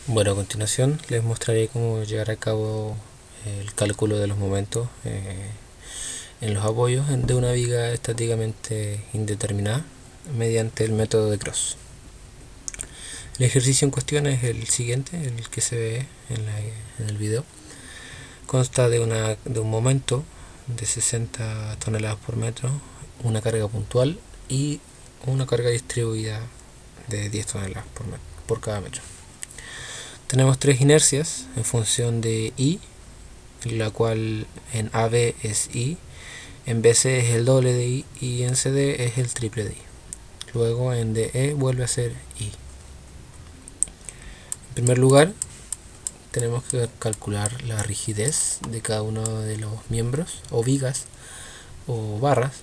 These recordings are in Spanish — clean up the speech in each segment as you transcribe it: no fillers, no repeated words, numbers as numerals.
Bueno, a continuación les mostraré cómo llevar a cabo el cálculo de los momentos en los apoyos de una viga estáticamente indeterminada mediante el método de Cross. El ejercicio en cuestión es el siguiente, el que se ve en el video. Consta de un momento de 60 toneladas por metro, una carga puntual y una carga distribuida de 10 toneladas por cada metro. Tenemos tres inercias en función de I, la cual en AB es I, en BC es el doble de I y en CD es el triple de I. Luego en DE vuelve a ser I. En primer lugar, tenemos que calcular la rigidez de cada uno de los miembros o vigas o barras,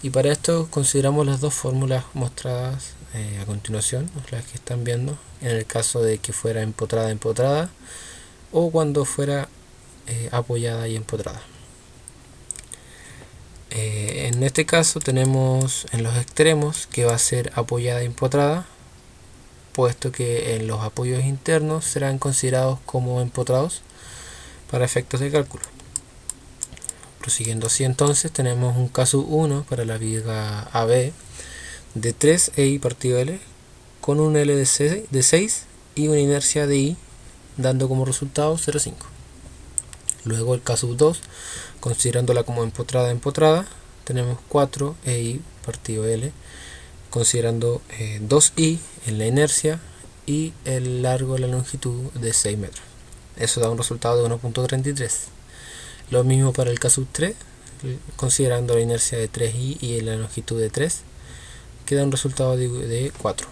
y para esto consideramos las dos fórmulas mostradas a continuación, las que están viendo, en el caso de que fuera empotrada o cuando fuera apoyada y empotrada. En este caso tenemos en los extremos que va a ser apoyada y empotrada, puesto que en los apoyos internos serán considerados como empotrados para efectos de cálculo. Prosiguiendo así, entonces tenemos un caso 1 para la viga AB de 3 EI partido L con un L de 6 y una inercia de I, dando como resultado 0,5. Luego el caso 2, considerándola como empotrada, tenemos 4 EI partido L, considerando 2I en la inercia y el largo de la longitud de 6 metros. Eso da un resultado de 1,33. Lo mismo para el caso 3, considerando la inercia de 3I y la longitud de 3, queda un resultado de 4.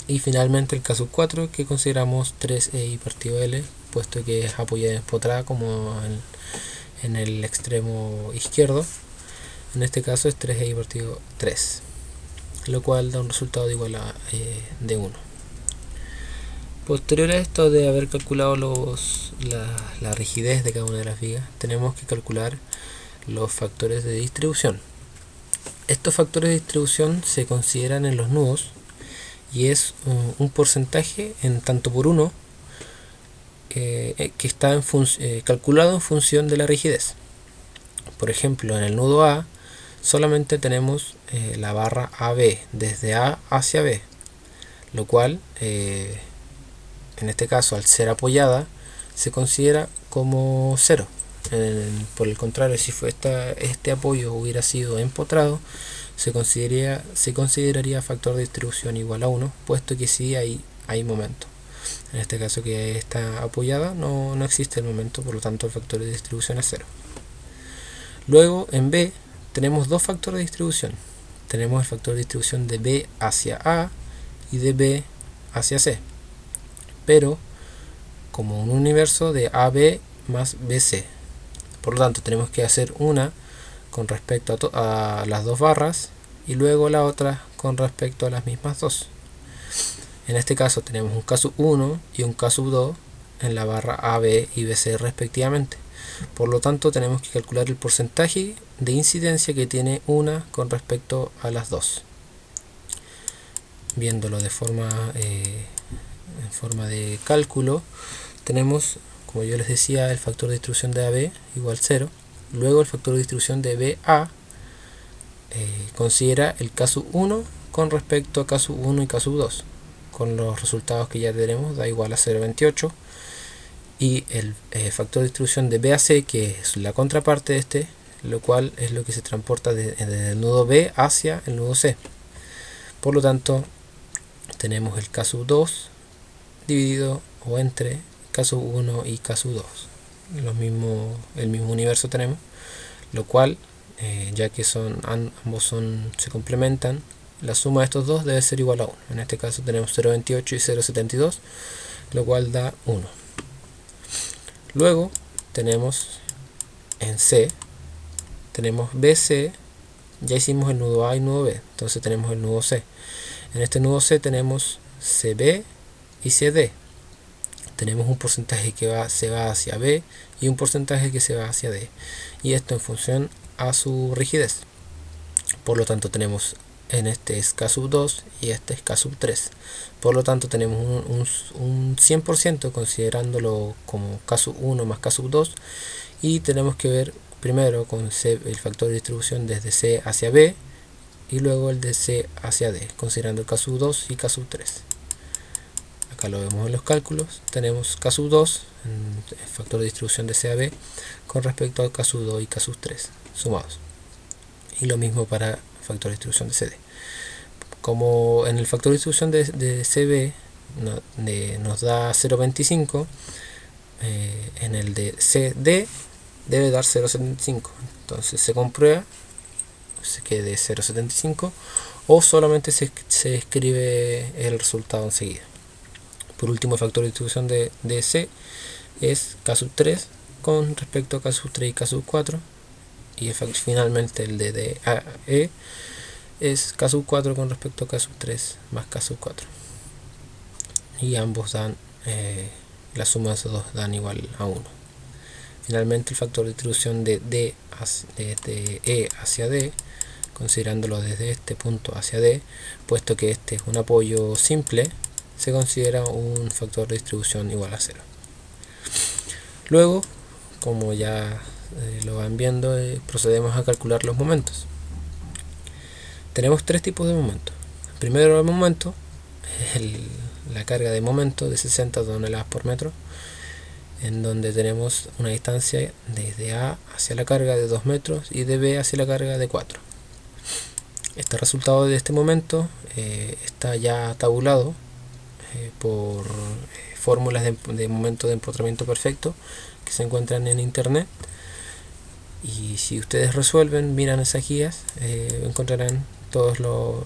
Y finalmente el caso 4, que consideramos 3EI partido L, puesto que es apoyada y empotrada como en el extremo izquierdo. En este caso es 3EI partido 3, lo cual da un resultado igual a de 1. Posterior a esto de haber calculado la rigidez de cada una de las vigas, tenemos que calcular los factores de distribución. Estos factores de distribución se consideran en los nudos y es un porcentaje en tanto por uno que está calculado en función de la rigidez. Por ejemplo, en el nudo A solamente tenemos la barra AB desde A hacia B, lo cual en este caso, al ser apoyada, se considera como 0. Por el contrario, si este apoyo hubiera sido empotrado, se consideraría factor de distribución igual a 1, puesto que sí hay momento. En este caso que está apoyada no existe el momento, por lo tanto el factor de distribución es 0. Luego en B tenemos dos factores de distribución. Tenemos el factor de distribución de B hacia A y de B hacia C, pero como un universo de AB más BC. Por lo tanto tenemos que hacer una con respecto a las dos barras y luego la otra con respecto a las mismas dos. En este caso tenemos un caso 1 y un caso 2 en la barra AB y BC respectivamente. Por lo tanto tenemos que calcular el porcentaje de incidencia que tiene una con respecto a las dos. Viéndolo en forma de cálculo, tenemos, como yo les decía, el factor de distribución de AB igual 0. Luego el factor de distribución de BA considera el caso 1 con respecto a caso 1 y caso 2. Con los resultados que ya tenemos, da igual a 0,28. Y el factor de distribución de BAC, que es la contraparte de este, lo cual es lo que se transporta desde el nudo B hacia el nudo C. Por lo tanto, tenemos el caso 2 dividido o entre caso 1 y caso 2. El mismo universo tenemos, lo cual, ya que ambos se complementan, la suma de estos dos debe ser igual a 1. En este caso tenemos 0,28 y 0,72, lo cual da 1. Luego tenemos en C, tenemos BC, ya hicimos el nudo A y nudo B, entonces tenemos el nudo C. En este nudo C tenemos CB y CD. Tenemos un porcentaje que se va hacia B y un porcentaje que se va hacia D, y esto en función a su rigidez. Por lo tanto tenemos en este es K sub 2 y este es K sub 3. Por lo tanto tenemos un 100% considerándolo como K sub 1 más K sub 2, y tenemos que ver primero con C, el factor de distribución desde C hacia B, y luego el de C hacia D, considerando el K sub 2 y K sub 3. Acá lo vemos en los cálculos, tenemos K sub 2, el factor de distribución de C a B, con respecto a K sub 2 y K sub 3 sumados. Y lo mismo para el factor de distribución de CD. Como en el factor de distribución de CB nos da 0.25, en el de CD debe dar 0.75. Entonces se comprueba que de 0.75, o solamente se escribe el resultado enseguida. Por último, el factor de distribución de C es K sub 3 con respecto a K sub 3 y K sub 4, y finalmente el de DE es K sub 4 con respecto a K sub 3 más K sub 4, y ambos dan, la suma de esos dos dan igual a 1. Finalmente, el factor de distribución de E hacia D, considerándolo desde este punto hacia D, puesto que este es un apoyo simple, se considera un factor de distribución igual a 0. Luego, como ya lo van viendo, procedemos a calcular los momentos. Tenemos tres tipos de momentos. Primero, el momento es la carga de momento de 60 toneladas por metro, en donde tenemos una distancia desde A hacia la carga de 2 metros y de B hacia la carga de 4. Este resultado de este momento está ya tabulado por fórmulas de momento de empotramiento perfecto que se encuentran en internet, y si ustedes resuelven, miran esas guías, encontrarán todos los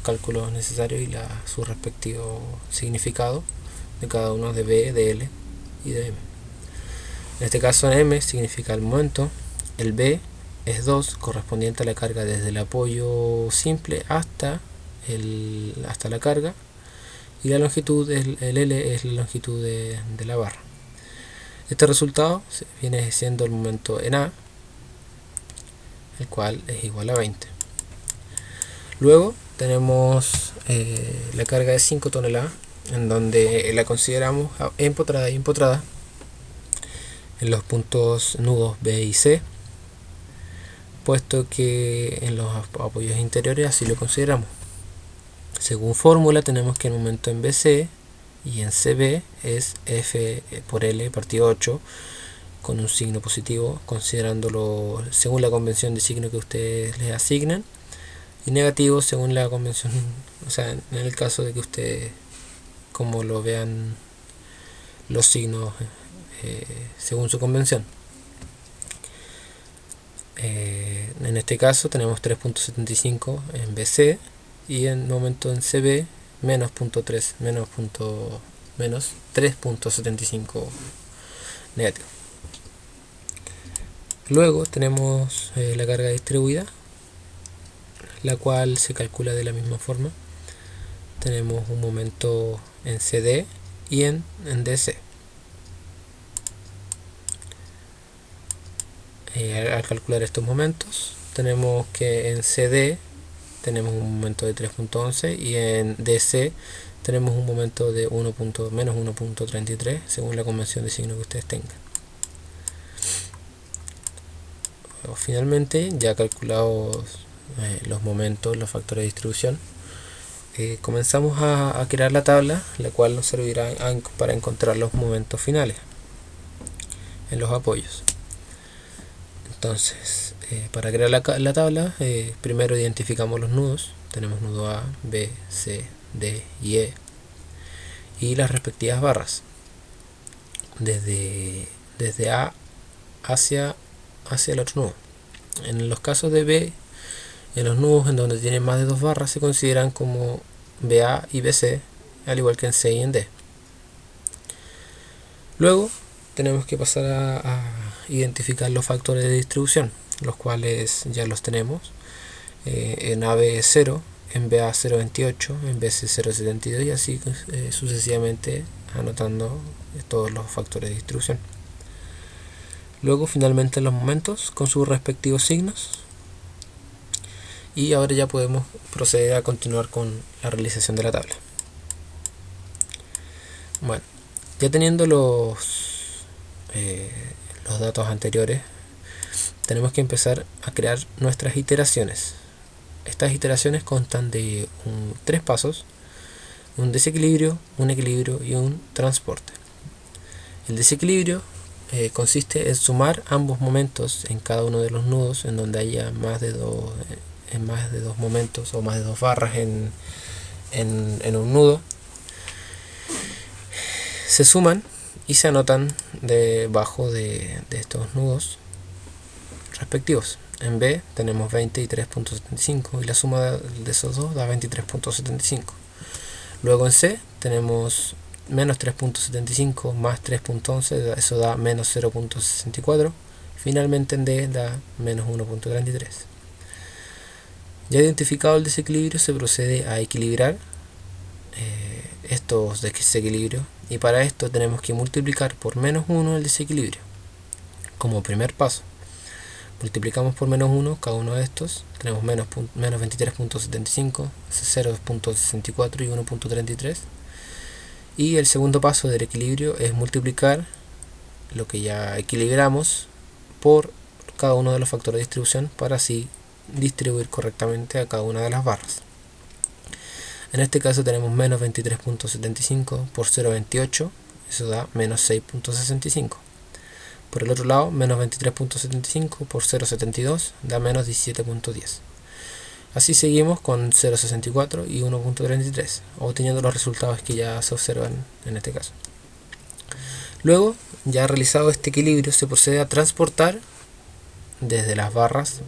cálculos necesarios y su respectivo significado de cada uno de B, de L y de M. En este caso, M significa el momento, el B es 2, correspondiente a la carga desde el apoyo simple hasta la carga, y la longitud, el L es la longitud de la barra. Este resultado viene siendo el momento en A, el cual es igual a 20. Luego tenemos la carga de 5 toneladas, en donde la consideramos empotrada y empotrada en los puntos nudos B y C, puesto que en los apoyos interiores así lo consideramos. Según fórmula, tenemos que el momento en BC y en CB es F por L partido 8, con un signo positivo, considerándolo según la convención de signo que ustedes les asignen, y negativo según la convención, o sea, en el caso de que ustedes, como lo vean los signos según su convención. En este caso tenemos 3.75 en BC, y en momento en CB menos 3.75 negativo. Luego tenemos la carga distribuida, la cual se calcula de la misma forma. Tenemos un momento en CD y en DC. Al calcular estos momentos, tenemos que en CD tenemos un momento de 3.11 y en DC tenemos un momento de menos 1.33 según la convención de signo que ustedes tengan. Finalmente, ya calculados los momentos, los factores de distribución, comenzamos a crear la tabla, la cual nos servirá para encontrar los momentos finales en los apoyos. Entonces, para crear la tabla, primero identificamos los nudos. Tenemos nudo A, B, C, D y E, y las respectivas barras desde A hacia el otro nudo. En los casos de B, en los nudos en donde tienen más de 2 barras se consideran como BA y BC, al igual que en C y en D. Luego tenemos que pasar a identificar los factores de distribución, los cuales ya los tenemos. En AB 0, en BA 0.28, en BC 0.72 y así sucesivamente, anotando todos los factores de distribución. Luego finalmente los momentos con sus respectivos signos, Y ahora ya podemos proceder a continuar con la realización de la tabla. Bueno, ya teniendo los datos anteriores, tenemos que empezar a crear nuestras iteraciones. Estas iteraciones constan de 3 pasos: un desequilibrio, un equilibrio y un transporte. El desequilibrio consiste en sumar ambos momentos en cada uno de los nudos en donde haya más de dos momentos o más de 2 barras en un nudo. Se suman y se anotan debajo de estos nudos respectivos. En B tenemos 20 y 3.75 y la suma de esos dos da 23.75. Luego en C tenemos menos 3.75 más 3.11, eso da menos 0.64. Finalmente en D da menos 1.33. Ya identificado el desequilibrio, se procede a equilibrar estos desequilibrios, y para esto tenemos que multiplicar por menos 1 el desequilibrio. Como primer paso, multiplicamos por menos 1 cada uno de estos, tenemos menos 23.75, 0.64 y 1.33. Y el segundo paso del equilibrio es multiplicar lo que ya equilibramos por cada uno de los factores de distribución para así distribuir correctamente a cada una de las barras. En este caso tenemos menos 23.75 por 0.28, eso da menos 6.65. Por el otro lado, menos 23.75 por 0.72 da menos 17.10. Así seguimos con 0.64 y 1.33, obteniendo los resultados que ya se observan en este caso. Luego, ya realizado este equilibrio, se procede a transportar desde las barras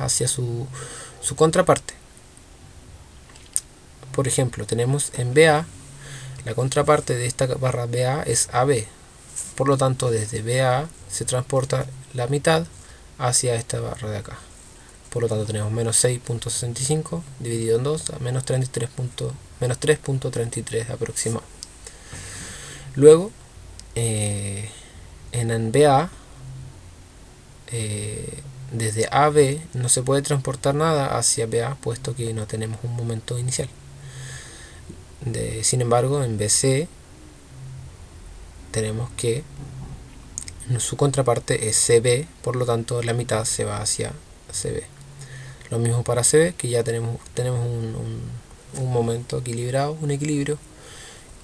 hacia su contraparte. Por ejemplo, tenemos en BA, la contraparte de esta barra BA es AB. Por lo tanto, desde BA se transporta la mitad hacia esta barra de acá. Por lo tanto, tenemos menos 6.65 dividido en 2 a menos 3.33 aproximado. Luego, en BA, desde AB no se puede transportar nada hacia BA, puesto que no tenemos un momento inicial. Sin embargo, en BC tenemos que su contraparte es CB, por lo tanto la mitad se va hacia CB. Lo mismo para CB, que ya tenemos un momento equilibrado, un equilibrio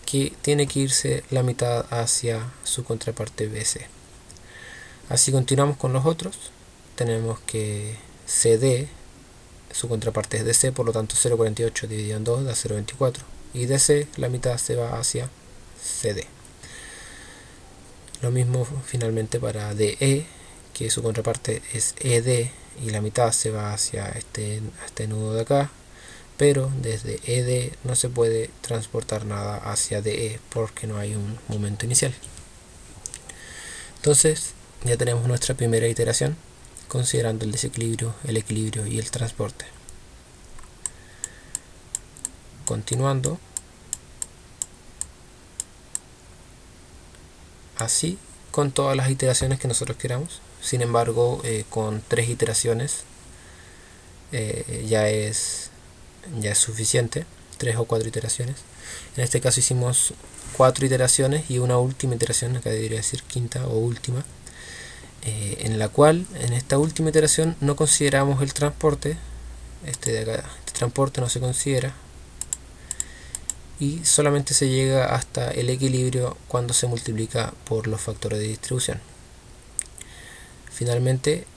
que tiene que irse la mitad hacia su contraparte BC. Así continuamos con los otros. Tenemos que CD, su contraparte es DC, por lo tanto 0.48 dividido en 2 da 0.24. Y DC, la mitad se va hacia CD. Lo mismo finalmente para DE, que su contraparte es ED y la mitad se va hacia este nudo de acá, pero desde ED no se puede transportar nada hacia DE porque no hay un momento inicial. Entonces ya tenemos nuestra primera iteración considerando el desequilibrio, el equilibrio y el transporte. Continuando, así con todas las iteraciones que nosotros queramos. Sin embargo, con 3 iteraciones ya es suficiente, 3 o 4 iteraciones. En este caso hicimos 4 iteraciones y una última iteración, acá debería decir quinta o última, en la cual en esta última iteración no consideramos el transporte. Este transporte no se considera y solamente se llega hasta el equilibrio cuando se multiplica por los factores de distribución. Finalmente,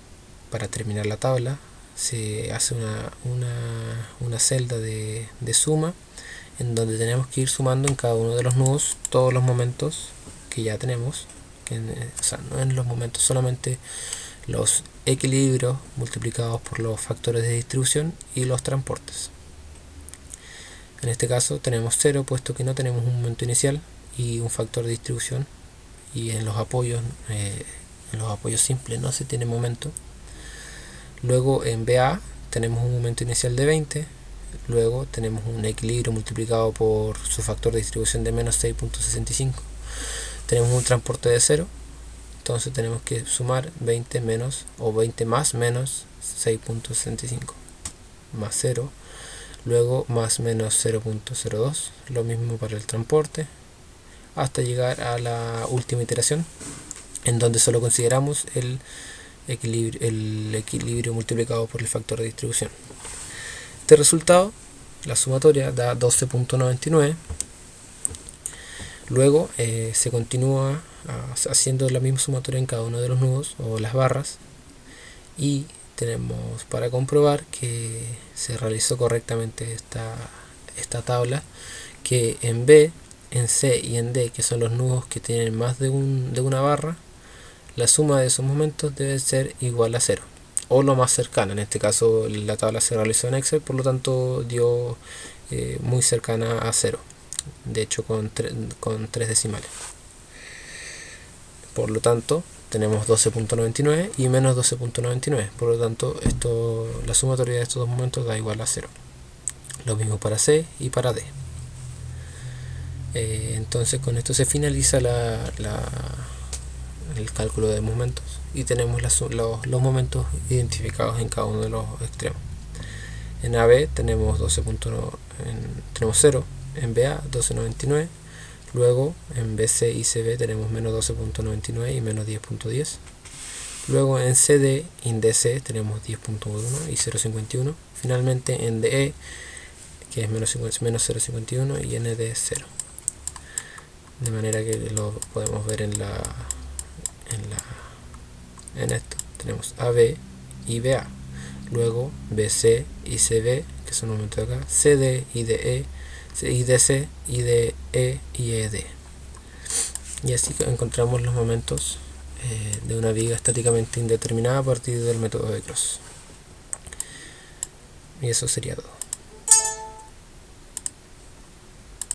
para terminar la tabla, se hace una celda de suma en donde tenemos que ir sumando en cada uno de los nudos todos los momentos que ya tenemos, o sea, no en los momentos, solamente los equilibrios multiplicados por los factores de distribución y los transportes. En este caso tenemos 0, puesto que no tenemos un momento inicial y un factor de distribución, y en los apoyos simples no se tiene momento. Luego en BA tenemos un momento inicial de 20, luego tenemos un equilibrio multiplicado por su factor de distribución de menos 6.65, tenemos un transporte de 0, entonces tenemos que sumar 20 menos o 20 más menos 6.65 más 0, luego más menos 0.02, lo mismo para el transporte, hasta llegar a la última iteración en donde solo consideramos el equilibrio multiplicado por el factor de distribución. Este resultado, la sumatoria, da 12.99. Luego se continúa haciendo la misma sumatoria en cada uno de los nudos o las barras, y tenemos para comprobar que se realizó correctamente esta tabla, que en B, en C y en D, que son los nudos que tienen más de una barra, la suma de esos momentos debe ser igual a 0 o lo más cercana. En este caso la tabla se realizó en Excel, por lo tanto dio muy cercana a 0, de hecho con 3 decimales. Por lo tanto tenemos 12.99 y menos 12.99, por lo tanto la sumatoria de estos dos momentos da igual a 0. Lo mismo para C y para D. Entonces con esto se finaliza el cálculo de momentos y tenemos los momentos identificados en cada uno de los extremos. En AB tenemos 0, en BA 12.99, luego en BC y CB tenemos menos 12.99 y menos 10.10, luego en CD y en DC tenemos 10.1 y 0.51, finalmente en DE, que es menos 0.51, y en D 0. De manera que lo podemos ver en esto. Tenemos AB y BA, luego BC y CB, que son los momentos de acá, CD y DE, y DC y DE y ED. Y así encontramos los momentos de una viga estáticamente indeterminada a partir del método de Cross. Y eso sería todo.